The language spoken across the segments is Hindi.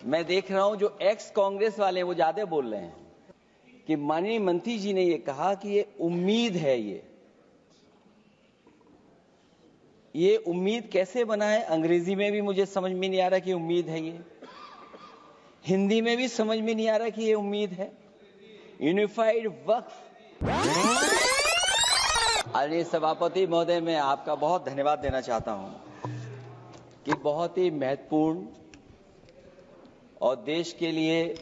मैं देख रहा हूं जो एक्स कांग्रेस वाले हैं वो ज्यादा बोल रहे हैं कि माननीय मंत्री जी ने ये कहा कि ये उम्मीद है। ये उम्मीद कैसे बना है? अंग्रेजी में भी मुझे समझ में नहीं आ रहा कि उम्मीद है ये, हिंदी में भी समझ में नहीं आ रहा कि ये उम्मीद है। यूनिफाइड वक्फ। आदरणीय सभापति महोदय, मैं आपका बहुत धन्यवाद देना चाहता हूं कि बहुत ही महत्वपूर्ण और देश के लिए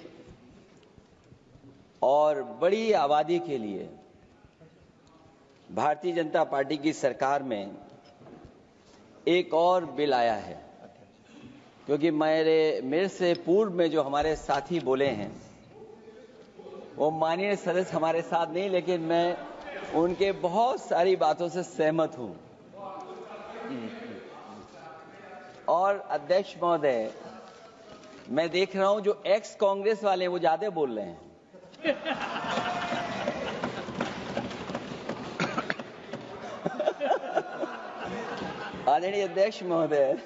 और बड़ी आबादी के लिए भारतीय जनता पार्टी की सरकार में एक और बिल आया है। क्योंकि मेरे से पूर्व में जो हमारे साथी बोले हैं वो माननीय सदस्य हमारे साथ नहीं, लेकिन मैं उनके बहुत सारी बातों से सहमत हूं। और अध्यक्ष महोदय, मैं देख रहा हूं जो एक्स कांग्रेस वाले हैं वो ज्यादा बोल रहे हैं। आदरणीय अध्यक्ष महोदय,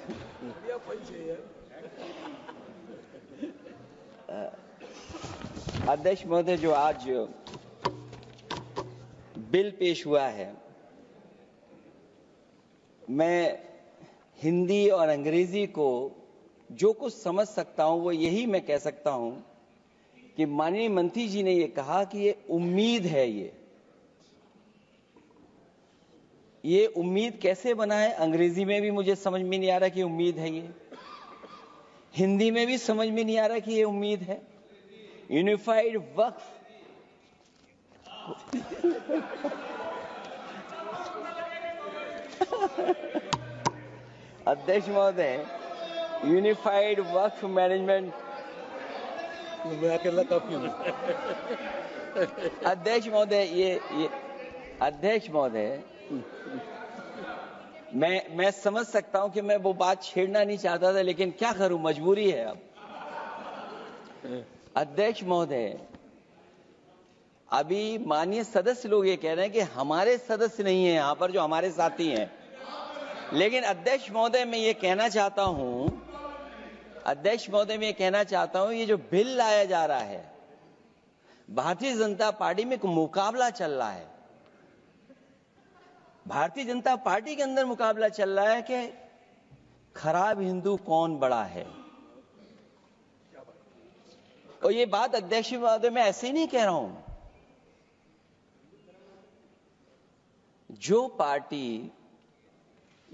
अध्यक्ष महोदय, जो आज बिल पेश हुआ है, मैं हिंदी और अंग्रेजी को जो कुछ समझ सकता हूं वो यही मैं कह सकता हूं कि माननीय मंत्री जी ने ये कहा कि ये उम्मीद है। ये उम्मीद कैसे बना है? अंग्रेजी में भी मुझे समझ में नहीं आ रहा कि उम्मीद है ये, हिंदी में भी समझ में नहीं आ रहा कि ये उम्मीद है। यूनिफाइड वक्फ। अध्यक्ष महोदय, यूनिफाइड वक्फ मैनेजमेंट। अध्यक्ष महोदय, ये अध्यक्ष महोदय, मैं समझ सकता हूं कि मैं वो बात छेड़ना नहीं चाहता था, लेकिन क्या करूं, मजबूरी है अब। अध्यक्ष महोदय, अभी माननीय सदस्य लोग ये कह रहे हैं कि हमारे सदस्य नहीं है यहां पर जो हमारे साथी हैं, लेकिन अध्यक्ष महोदय मैं ये कहना चाहता हूं, अध्यक्ष महोदय मैं ये कहना चाहता हूं, ये जो बिल लाया जा रहा है, भारतीय जनता पार्टी में एक मुकाबला चल रहा है। भारतीय जनता पार्टी के अंदर मुकाबला चल रहा है कि खराब हिंदू कौन बड़ा है। और ये बात अध्यक्ष महोदय मैं ऐसे ही नहीं कह रहा हूं। जो पार्टी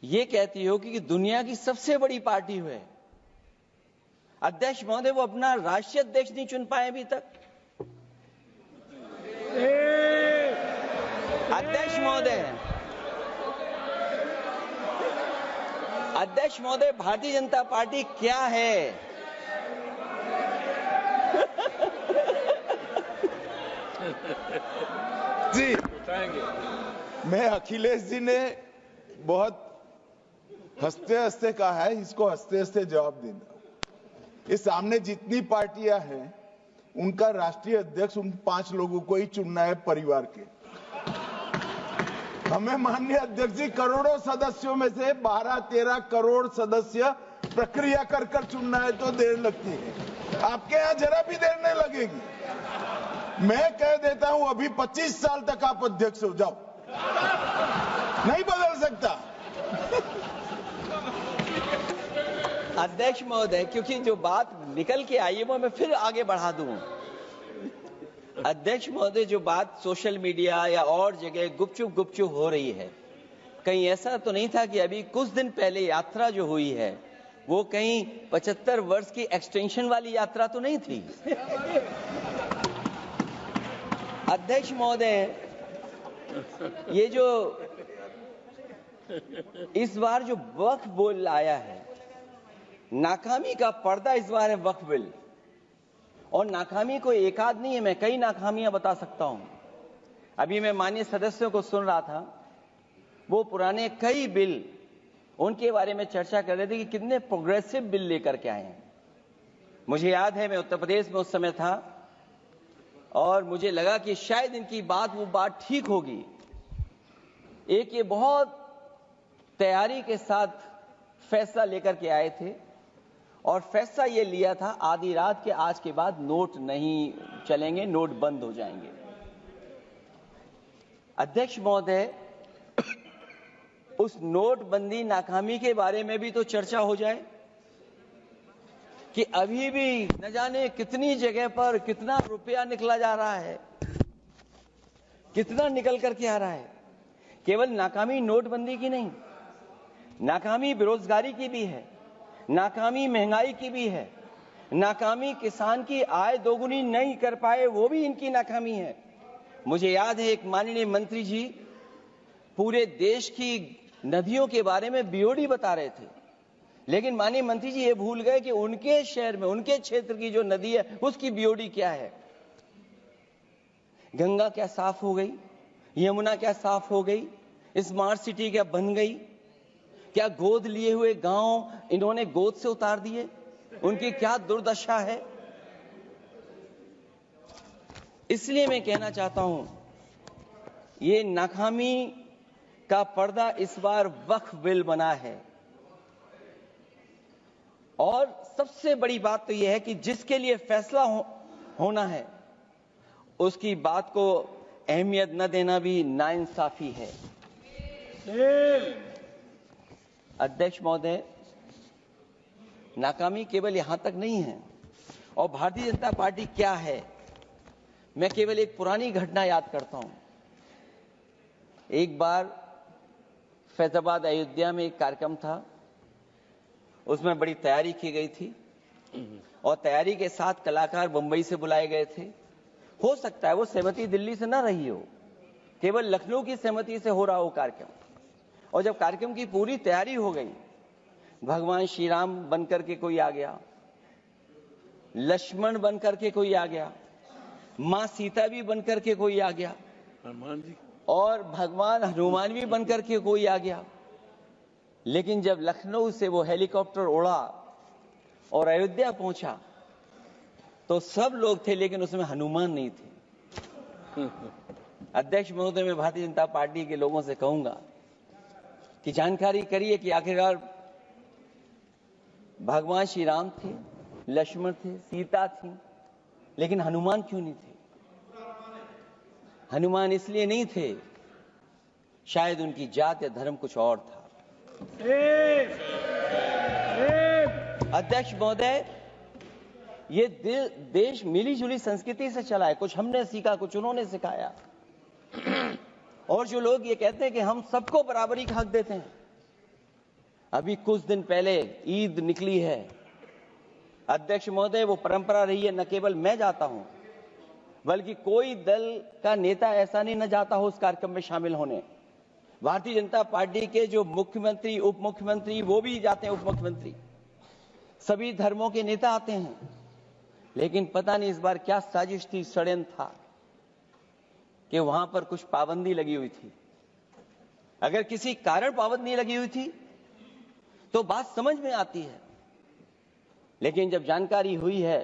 ये कहती हो कि दुनिया की सबसे बड़ी पार्टी है, अध्यक्ष महोदय वो अपना राष्ट्रीय अध्यक्ष नहीं चुन पाए अभी तक। अध्यक्ष महोदय, भारतीय जनता पार्टी क्या है? जी, मैं अखिलेश जी ने बहुत हंसते हंसते कहा है, इसको हंसते हंसते जवाब देना। इस सामने जितनी पार्टियां हैं उनका राष्ट्रीय अध्यक्ष उन 5 लोगों को ही चुनना है परिवार के। हमें माननीय अध्यक्ष जी करोड़ों सदस्यों में से 12-13 करोड़ सदस्य प्रक्रिया कर कर चुनना है तो देर लगती है। आपके यहां जरा भी देर नहीं लगेगी। मैं कह देता हूं अभी 25 साल तक आप अध्यक्ष हो जाओ, नहीं बदल सकता। अध्यक्ष महोदय, क्योंकि जो बात निकल के आई है वो मैं फिर आगे बढ़ा दूं। अध्यक्ष महोदय, जो बात सोशल मीडिया या और जगह गुपचुप हो रही है, कहीं ऐसा तो नहीं था कि अभी कुछ दिन पहले यात्रा जो हुई है वो कहीं 75 वर्ष की एक्सटेंशन वाली यात्रा तो नहीं थी? अध्यक्ष महोदय, ये जो इस बार जो वक्फ बिल आया है, नाकामी का पर्दा इस बार है वक्फ बिल। और नाकामी कोई एक आध नहीं है, मैं कई नाकामियां बता सकता हूं। अभी मैं माननीय सदस्यों को सुन रहा था, वो पुराने कई बिल उनके बारे में चर्चा कर रहे थे कि कितने प्रोग्रेसिव बिल लेकर के आए हैं। मुझे याद है मैं उत्तर प्रदेश में उस समय था और मुझे लगा कि शायद इनकी वो बात ठीक होगी। एक ये बहुत तैयारी के साथ फैसला लेकर के आए थे और फैसला ये लिया था आधी रात के आज के बाद नोट नहीं चलेंगे, नोट बंद हो जाएंगे। अध्यक्ष महोदय, उस नोटबंदी नाकामी के बारे में भी तो चर्चा हो जाए कि अभी भी न जाने कितनी जगह पर कितना रुपया निकला जा रहा है, कितना निकल करके आ रहा है। केवल नाकामी नोटबंदी की नहीं, नाकामी बेरोजगारी की भी है, नाकामी महंगाई की भी है, नाकामी किसान की आय दोगुनी नहीं कर पाए वो भी इनकी नाकामी है। मुझे याद है एक माननीय मंत्री जी पूरे देश की नदियों के बारे में बीओडी बता रहे थे, लेकिन माननीय मंत्री जी ये भूल गए कि उनके शहर में, उनके क्षेत्र की जो नदी है उसकी बीओडी क्या है। गंगा क्या साफ हो गई, यमुना क्या साफ हो गई, स्मार्ट सिटी क्या बन गई, क्या गोद लिए हुए गांव इन्होंने गोद से उतार दिए, उनकी क्या दुर्दशा है। इसलिए मैं कहना चाहता हूं, ये नाकामी का पर्दा इस बार वक्फ बिल बना है। और सबसे बड़ी बात तो यह है कि जिसके लिए फैसला होना है उसकी बात को अहमियत न देना भी नाइंसाफी है। अध्यक्ष महोदय, नाकामी केवल यहां तक नहीं है। और भारतीय जनता पार्टी क्या है, मैं केवल एक पुरानी घटना याद करता हूं। एक बार फैजाबाद अयोध्या में एक कार्यक्रम था, उसमें बड़ी तैयारी की गई थी और तैयारी के साथ कलाकार मुंबई से बुलाए गए थे। हो सकता है वो सहमति दिल्ली से ना रही हो, केवल लखनऊ की सहमति से हो रहा हो कार्यक्रम। और जब कार्यक्रम की पूरी तैयारी हो गई, भगवान श्री राम बनकर के कोई आ गया, लक्ष्मण बनकर के कोई आ गया, मां सीता भी बनकर के कोई आ गया, हनुमान जी, और भगवान हनुमान भी बनकर के कोई आ गया। लेकिन जब लखनऊ से वो हेलीकॉप्टर उड़ा और अयोध्या पहुंचा तो सब लोग थे, लेकिन उसमें हनुमान नहीं थे। अध्यक्ष महोदय, मैं भारतीय जनता पार्टी के लोगों से कहूंगा कि जानकारी करिए कि आखिरकार भगवान श्री राम थे, लक्ष्मण थे, सीता थी, लेकिन हनुमान क्यों नहीं थे? हनुमान इसलिए नहीं थे, शायद उनकी जात या धर्म कुछ और था। अध्यक्ष महोदय, ये देश मिली जुली संस्कृति से चला है। कुछ हमने सीखा, कुछ उन्होंने सिखाया। और जो लोग ये कहते हैं कि हम सबको बराबरी का हक देते हैं, अभी कुछ दिन पहले ईद निकली है। अध्यक्ष महोदय, वो परंपरा रही है, न केवल मैं जाता हूं बल्कि कोई दल का नेता ऐसा नहीं न जाता हो उस कार्यक्रम में शामिल होने। भारतीय जनता पार्टी के जो मुख्यमंत्री, उप मुख्यमंत्री, वो भी जाते हैं, उप मुख्यमंत्री, सभी धर्मों के नेता आते हैं। लेकिन पता नहीं इस बार क्या साजिश थी, षड्यंत्र था कि वहां पर कुछ पाबंदी लगी हुई थी। अगर किसी कारण पाबंदी लगी हुई थी तो बात समझ में आती है, लेकिन जब जानकारी हुई है,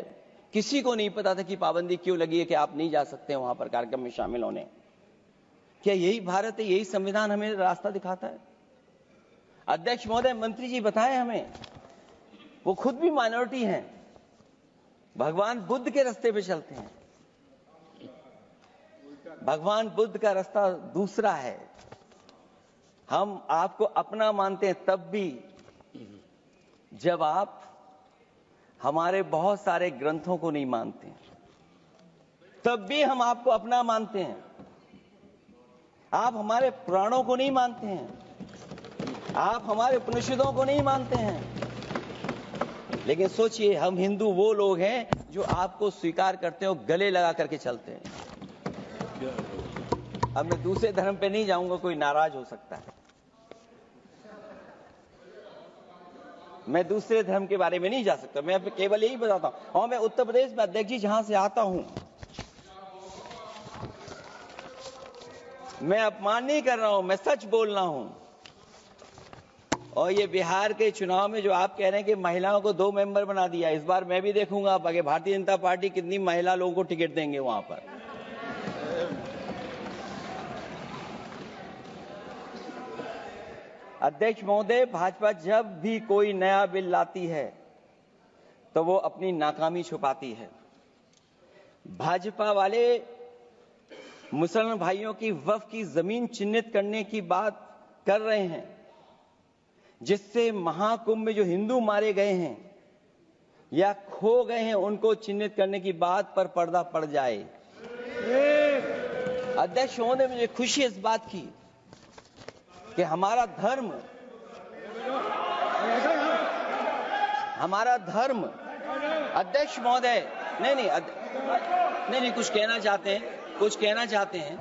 किसी को नहीं पता था कि पाबंदी क्यों लगी है कि आप नहीं जा सकते वहां पर कार्यक्रम में शामिल होने। क्या यही भारत है, यही संविधान हमें रास्ता दिखाता है? अध्यक्ष महोदय, मंत्री जी बताएं हमें, वो खुद भी माइनॉरिटी हैं, भगवान बुद्ध के रास्ते पे चलते हैं। भगवान बुद्ध का रास्ता दूसरा है। हम आपको अपना मानते हैं तब भी जब आप हमारे बहुत सारे ग्रंथों को नहीं मानते, तब भी हम आपको अपना मानते हैं। आप हमारे पुराणों को नहीं मानते हैं, आप हमारे उपनिषदों को नहीं मानते हैं। लेकिन सोचिए, हम हिंदू वो लोग हैं जो आपको स्वीकार करते हो, गले लगा करके चलते हैं। अब मैं दूसरे धर्म पे नहीं जाऊंगा, कोई नाराज हो सकता है। मैं दूसरे धर्म के बारे में नहीं जा सकता, मैं केवल यही बताता हूं। और मैं उत्तर प्रदेश में, अध्यक्ष जी, जहां से आता हूं, मैं अपमान नहीं कर रहा हूं, मैं सच बोल रहा हूं। और ये बिहार के चुनाव में जो आप कह रहे हैं कि महिलाओं को 2 मेंबर बना दिया, इस बार मैं भी देखूंगा आगे भारतीय जनता पार्टी कितनी महिला लोगों को टिकट देंगे वहां पर। अध्यक्ष महोदय, भाजपा जब भी कोई नया बिल लाती है तो वो अपनी नाकामी छुपाती है। भाजपा वाले मुसलमान भाइयों की वक्फ की जमीन चिन्हित करने की बात कर रहे हैं, जिससे महाकुंभ में जो हिंदू मारे गए हैं या खो गए हैं उनको चिन्हित करने की बात पर पर्दा पड़ जाए। अध्यक्ष महोदय, मुझे खुशी इस बात की कि हमारा धर्म अध्यक्ष महोदय नहीं कुछ कहना चाहते हैं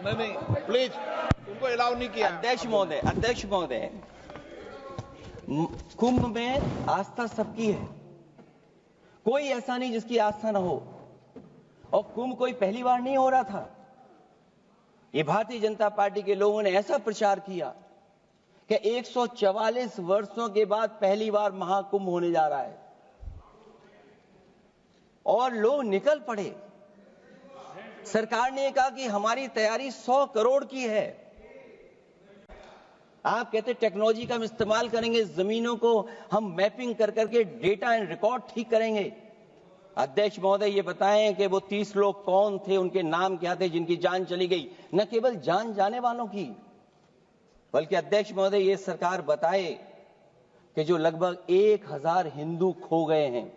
नहीं प्लीज, तुमको अलाउ नहीं किया। अध्यक्ष महोदय, कुंभ में आस्था सबकी है, कोई ऐसा नहीं जिसकी आस्था ना हो। और कुंभ कोई पहली बार नहीं हो रहा था। ये भारतीय जनता पार्टी के लोगों ने ऐसा प्रचार किया कि 144 वर्षों के बाद पहली बार महाकुंभ होने जा रहा है और लोग निकल पड़े। सरकार ने कहा कि हमारी तैयारी 100 करोड़ की है। आप कहते टेक्नोलॉजी का हम इस्तेमाल करेंगे, जमीनों को हम मैपिंग कर करके डेटा एंड रिकॉर्ड ठीक करेंगे। अध्यक्ष महोदय, ये बताएं कि वो 30 लोग कौन थे, उनके नाम क्या थे जिनकी जान चली गई, न केवल जान जाने वालों की, बल्कि अध्यक्ष महोदय ये सरकार बताए कि जो लगभग 1000 हिंदू खो गए हैं,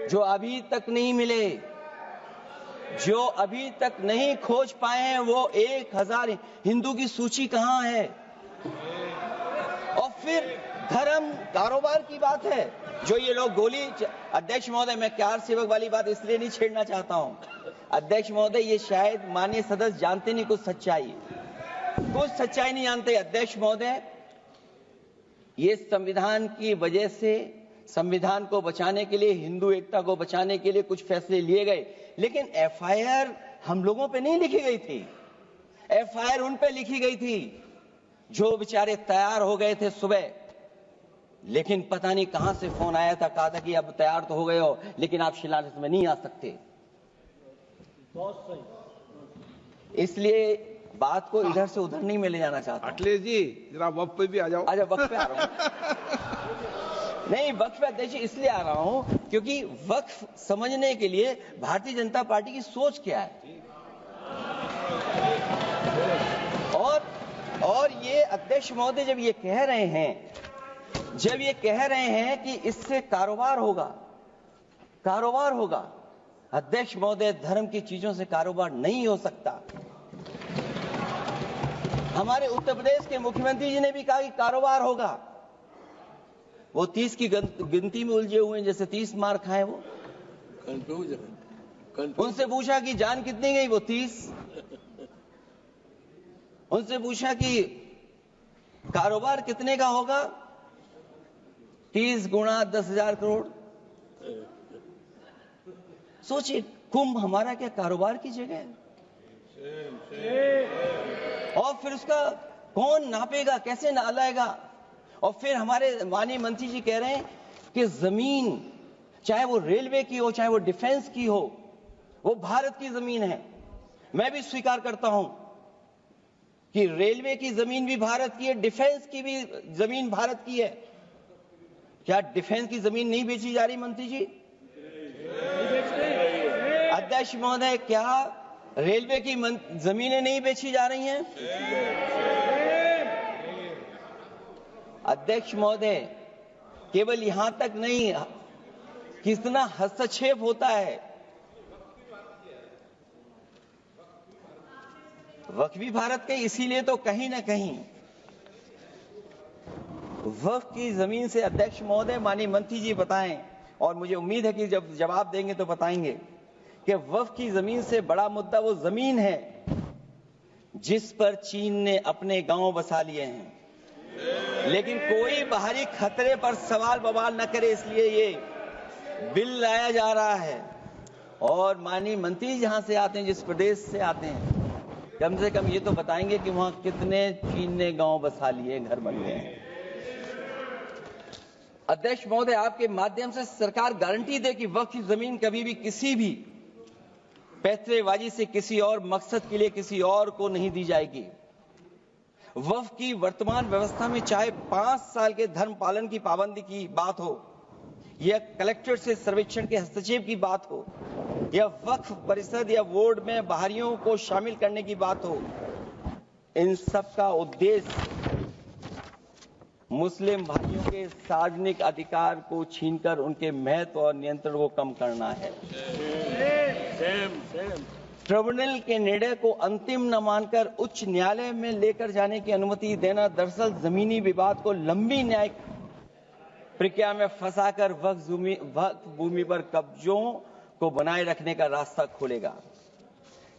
जो अभी तक नहीं मिले, जो अभी तक नहीं खोज पाए हैं, वो 1000 हिंदू की सूची कहां है? और फिर धर्म कारोबार की बात है, जो ये लोग अध्यक्ष महोदय, मैं कार सेवक वाली बात इसलिए नहीं छेड़ना चाहता हूं। अध्यक्ष महोदय, ये शायद माननीय सदस्य जानते नहीं कुछ सच्चाई नहीं जानते। अध्यक्ष महोदय, ये संविधान की वजह से, संविधान को बचाने के लिए, हिंदू एकता को बचाने के लिए कुछ फैसले लिए गए, लेकिन एफआईआर हम लोगों पे नहीं लिखी गई थी। एफआईआर उन पे लिखी गई थी जो बेचारे तैयार हो गए थे सुबह, लेकिन पता नहीं कहां से फोन आया था, कहा था कि अब तैयार तो हो गए हो लेकिन आप शिलान्यास में नहीं आ सकते। बहुत सही। इसलिए बात को इधर से उधर नहीं में ले जाना चाहता। अखिलेश जी, जरा वक्त पे भी आ जाओ। अच्छा, वक्त पे आ रहा हूं। नहीं, वक्त पे अध्यक्ष इसलिए आ रहा हूं क्योंकि वक्त समझने के लिए भारतीय जनता पार्टी की सोच क्या है। और ये अध्यक्ष महोदय जब ये कह रहे हैं कि इससे कारोबार होगा, अध्यक्ष महोदय, धर्म की चीजों से कारोबार नहीं हो सकता। हमारे उत्तर प्रदेश के मुख्यमंत्री जी ने भी कहा कि कारोबार होगा। वो 30 की गिनती में उलझे हुए हैं, जैसे 30 मार खाए वो। उनसे पूछा कि जान कितनी गई, वो 30। उनसे पूछा कि कारोबार कितने का होगा, 30 गुणा 10,000 करोड़। सोचिए, कुंभ हमारा क्या कारोबार की जगह है? और फिर उसका कौन नापेगा, कैसे नालाएगा? और फिर हमारे माननीय मंत्री जी कह रहे हैं कि जमीन, चाहे वो रेलवे की हो, चाहे वो डिफेंस की हो, वो भारत की जमीन है। मैं भी स्वीकार करता हूं कि रेलवे की जमीन भी भारत की है, डिफेंस की भी जमीन भारत की है। क्या डिफेंस की जमीन नहीं बेची जा रही मंत्री जी? अध्यक्ष महोदय, क्या रेलवे की जमीनें नहीं बेची जा रही हैं? अध्यक्ष महोदय, केवल यहां तक नहीं, कितना हस्तक्षेप होता है। वक्फ भी भारत के, इसीलिए तो कहीं ना कहीं वक्फ की जमीन से, अध्यक्ष महोदय, माननीय मंत्री जी बताएं, और मुझे उम्मीद है कि जब जवाब देंगे तो बताएंगे कि वक्फ की जमीन से बड़ा मुद्दा वो जमीन है जिस पर चीन ने अपने गांव बसा लिए हैं, लेकिन कोई बाहरी खतरे पर सवाल बवाल न करे, इसलिए ये बिल लाया जा रहा है। और माननीय मंत्री जहां से आते हैं, जिस प्रदेश से आते हैं, कम से कम ये तो बताएंगे कि वहां कितने चीन ने गांव बसा लिए, घर बन गए हैं। अध्यक्ष महोदय, आपके माध्यम से सरकार गारंटी दे कि वक्फ की जमीन कभी भी किसी भी पैतरेबाजी से, किसी और मकसद के लिए किसी और को नहीं दी जाएगी। वक्फ की वर्तमान व्यवस्था में चाहे 5 साल के धर्म पालन की पाबंदी की बात हो या कलेक्टर से सर्वेक्षण के हस्तक्षेप की बात हो, या वक्फ परिषद या बोर्ड में बाहरियों को शामिल करने की बात हो, इन सब का उद्देश्य मुस्लिम भाइयों के सार्वजनिक अधिकार को छीनकर उनके महत्व और नियंत्रण को कम करना है। ट्रिब्यूनल के निर्णय को अंतिम न मानकर उच्च न्यायालय में लेकर जाने की अनुमति देना दरअसल जमीनी विवाद को लंबी न्यायिक प्रक्रिया में फंसाकर वक्फ भूमि पर कब्जों को बनाए रखने का रास्ता खोलेगा।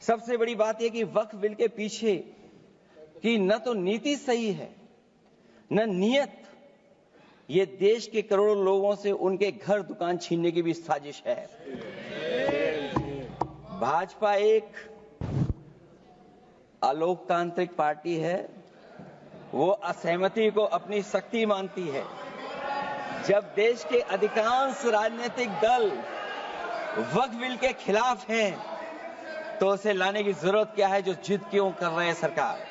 सबसे बड़ी बात यह कि वक्फ बिल के पीछे की न तो नीति सही है न नियत, ये देश के करोड़ों लोगों से उनके घर दुकान छीनने की भी साजिश है। भाजपा एक अलोकतांत्रिक पार्टी है, वो असहमति को अपनी शक्ति मानती है। जब देश के अधिकांश राजनीतिक दल वक्फ बिल के खिलाफ हैं, तो उसे लाने की जरूरत क्या है जो जिद क्यों कर रहे हैं सरकार।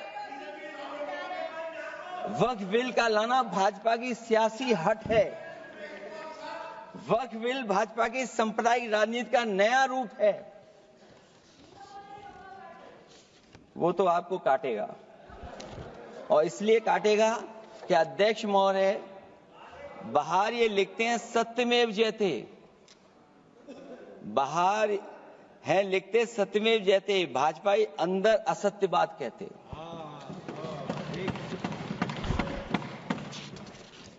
वक्फ बिल का लाना भाजपा की सियासी हट है। वक्फ बिल भाजपा की सांप्रदायिक राजनीति का नया रूप है। वो तो आपको काटेगा, और इसलिए काटेगा कि अध्यक्ष महोदय बाहर ये लिखते हैं सत्यमेव जयते, बाहर है लिखते सत्यमेव जयते, भाजपा अंदर असत्य बात कहते।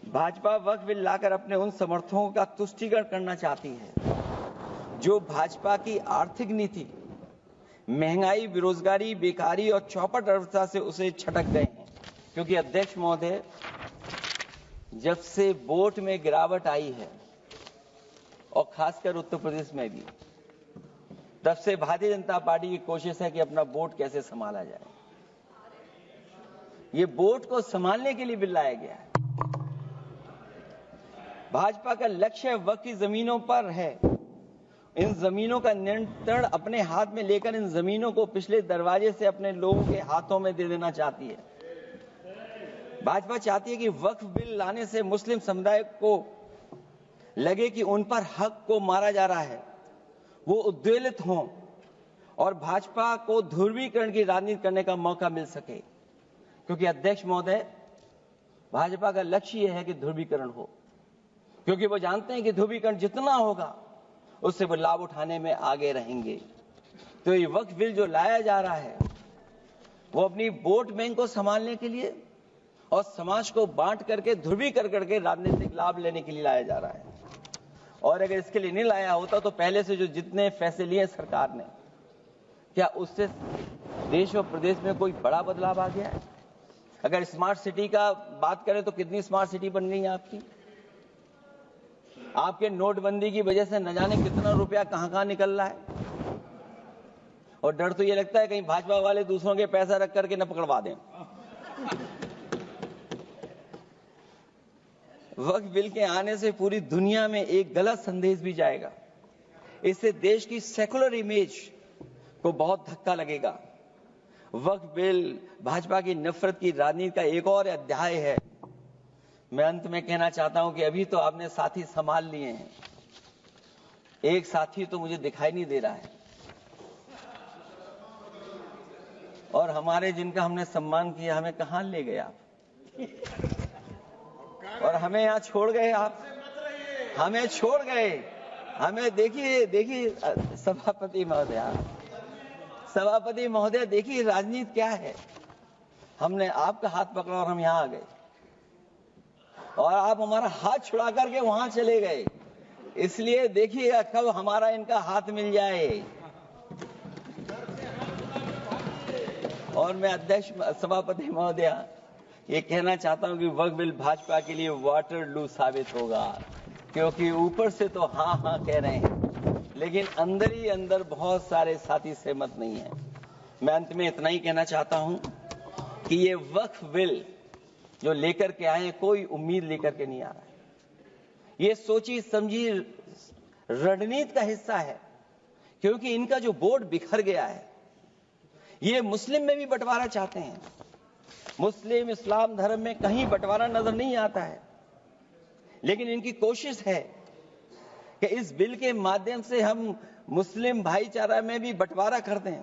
भाजपा वक्फ बिल लाकर अपने उन समर्थकों का तुष्टीकरण करना चाहती है जो भाजपा की आर्थिक नीति, महंगाई, बेरोजगारी, बेकारी और चौपट अर्थव्यवस्था से उसे छटक गए हैं। क्योंकि अध्यक्ष महोदय, जब से वोट में गिरावट आई है और खासकर उत्तर प्रदेश में भी, तब से भारतीय जनता पार्टी की कोशिश है कि अपना वोट कैसे संभाला जाए। ये वोट को संभालने के लिए बिल लाया गया है। भाजपा का लक्ष्य वक्फ की जमीनों पर है। इन जमीनों का नियंत्रण अपने हाथ में लेकर इन जमीनों को पिछले दरवाजे से अपने लोगों के हाथों में दे देना चाहती है। भाजपा चाहती है कि वक्फ बिल लाने से मुस्लिम समुदाय को लगे कि उन पर हक को मारा जा रहा है, वो उद्वेलित हों और भाजपा को ध्रुवीकरण की राजनीति करने का मौका मिल सके। क्योंकि अध्यक्ष महोदय, भाजपा का लक्ष्य यह है कि ध्रुवीकरण हो, क्योंकि वो जानते हैं कि ध्रुवीकरण जितना होगा उससे वो लाभ उठाने में आगे रहेंगे। तो ये वक्फ बिल जो लाया जा रहा है वो अपनी वोट बैंक को संभालने के लिए और समाज को बांट करके ध्रुवीकरण करके राजनीतिक लाभ लेने के लिए लाया जा रहा है। और अगर इसके लिए नहीं लाया होता तो पहले से जो जितने फैसले लिए सरकार ने, क्या उससे देश और प्रदेश में कोई बड़ा बदलाव आ गया है? अगर स्मार्ट सिटी का बात करें तो कितनी स्मार्ट सिटी बन गई है आपकी। आपके नोटबंदी की वजह से न जाने कितना रुपया कहां निकल रहा है, और डर तो ये लगता है कहीं भाजपा वाले दूसरों के पैसा रख करके न पकड़वा दें। वक्फ बिल के आने से पूरी दुनिया में एक गलत संदेश भी जाएगा। इससे देश की सेकुलर इमेज को बहुत धक्का लगेगा। वक्फ बिल भाजपा की नफरत की राजनीति का एक और अध्याय है। मैं अंत में कहना चाहता हूं कि अभी तो आपने साथी संभाल लिए हैं, एक साथी तो मुझे दिखाई नहीं दे रहा है, और हमारे जिनका हमने सम्मान किया हमें कहां ले गए आप, और हमें यहां छोड़ गए आप, हमें छोड़ गए। हमें देखिए सभापति महोदय देखिए राजनीति क्या है। हमने आपका हाथ पकड़ा और हम यहां आ गए, और आप हमारा हाथ छुड़ा करके वहां चले गए। इसलिए देखिए कब हमारा इनका हाथ मिल जाए। और मैं अध्यक्ष सभापति महोदय ये कहना चाहता हूं कि वक्फ बिल भाजपा के लिए वाटरलू साबित होगा, क्योंकि ऊपर से तो हाँ कह रहे हैं, लेकिन अंदर ही अंदर बहुत सारे साथी सहमत नहीं है। मैं अंत में इतना ही कहना चाहता हूं कि ये वक्फ बिल जो लेकर के आए, कोई उम्मीद लेकर के नहीं आ रहा है। ये सोची समझी रणनीति का हिस्सा है, क्योंकि इनका जो बोर्ड बिखर गया है, ये मुस्लिम में भी बंटवारा चाहते हैं। मुस्लिम इस्लाम धर्म में कहीं बंटवारा नजर नहीं आता है, लेकिन इनकी कोशिश है कि इस बिल के माध्यम से हम मुस्लिम भाईचारा में भी बंटवारा कर दें।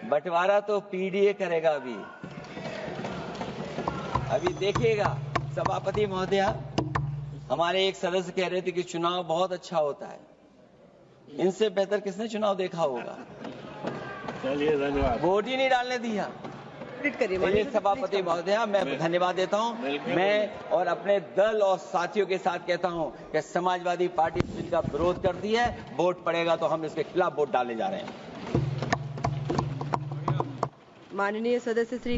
बंटवारा तो पीडीए करेगा। अभी देखिएगा सभापति महोदया, हमारे एक सदस्य कह रहे थे कि चुनाव बहुत अच्छा होता है। इनसे बेहतर किसने चुनाव देखा होगा? चलिए धन्यवाद। वोट ही नहीं डालने दिया। चलिए सभापति महोदया, मैं धन्यवाद देता हूं। मैं और अपने दल और साथियों के साथ कहता हूं कि समाजवादी पार्टी इस बिल का विरोध करती है। वोट पड़ेगा तो हम इसके खिलाफ वोट डालने जा रहे हैं। माननीय सदस्य श्री